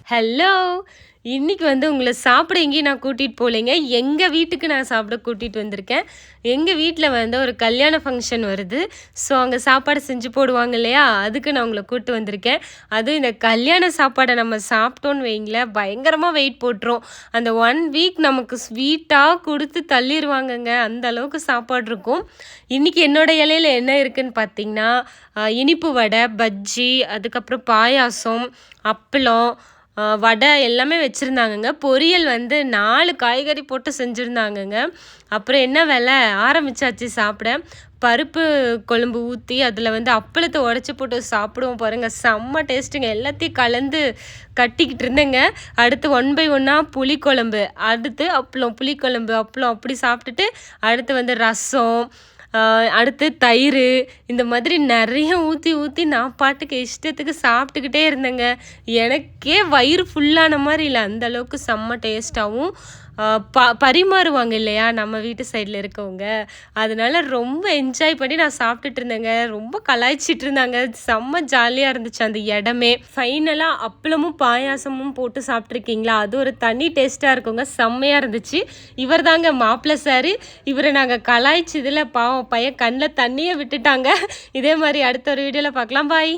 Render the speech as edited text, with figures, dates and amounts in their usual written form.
Hello! இன்னைக்கு உங்கள சாப்பிட எங்கேயும் நான் கூட்டிட்டு போலேங்க. எங்க வீட்டுக்கு நான் சாப்பிட கூட்டிட்டு வந்திருக்கேன். எங்க வீட்ல ஒரு கல்யாண ஃபங்ஷன் வருது. ஸோ அங்க சாப்பாடு செஞ்சு போடுவாங்க இல்லையா? அதுக்கு நான் உங்கள கூட்டு வந்திருக்கேன். அதுவும் இந்த கல்யாண சாப்பாட நம்ம சாப்பிட்டோன்னு வைங்களேன், பயங்கரமா வெயிட் போட்டுரும். அந்த 1 வீக் நமக்கு ஸ்வீட்டா குடுத்து தள்ளிருவாங்கங்க. அந்த அளவுக்கு சாப்பாடு இருக்கும். இன்னைக்கு என்னோட இலையில என்ன இருக்குன்னு பார்த்தீங்கன்னா, இனிப்பு வடை, பஜ்ஜி, அதுக்கப்புறம் பாயாசம், அப்பளம், வடை எல்லாமே வச்சுருந்தாங்கங்க. பொரியல் 4 காய்கறி போட்டு செஞ்சுருந்தாங்கங்க. அப்புறம் என்ன வேலை ஆரம்பிச்சாச்சு சாப்பிட. பருப்பு குழம்பு ஊற்றி அதில் அப்பளத்தை உடச்சி போட்டு சாப்பிடுவோம் பாருங்கள், செம்ம டேஸ்ட்டுங்க. எல்லாத்தையும் கலந்து கட்டிக்கிட்டு இருந்தேங்க. அடுத்து 1 பை 1ஆ புளிக்குழம்பு, அடுத்து அப்பளம், புளிக்குழம்பு, அப்பளம் அப்படி சாப்பிட்டுட்டு அடுத்து ரசம், அடுத்து தயிர், இந்த மாதிரி நிறைய ஊற்றி ஊற்றி நான் பாட்டுக்கு இஷ்டத்துக்கு சாப்பிட்டுக்கிட்டே இருந்தேங்க. எனக்கே வயிறு ஃபுல்லான மாதிரி இல்லை, அந்த அளவுக்கு செம்ம டேஸ்ட்டாகவும் பரிமாறுவாங்க இல்லையா நம்ம வீட்டு சைடில் இருக்கவங்க. அதனால ரொம்ப என்ஜாய் பண்ணி நான் சாப்பிட்டுட்டு இருந்தேங்க. ரொம்ப கலாய்ச்சிட்டு இருந்தாங்க. செம்ம ஜாலியாக இருந்துச்சு அந்த இடமே. ஃபைனலாக அப்பளமும் பாயாசமும் போட்டு சாப்பிட்ருக்கீங்களா? அது ஒரு தனி டேஸ்ட்டாக இருக்குங்க. செம்மையாக இருந்துச்சு. இவர் தாங்க மாப்பிள்ளை சார். இவரை நாங்கள் கலாய்ச்சதில் பாவம் பையன் கண்ணில் தண்ணியை விட்டுட்டாங்க. இதே மாதிரி அடுத்த ஒரு வீடியோவில் பார்க்கலாம். பாய்.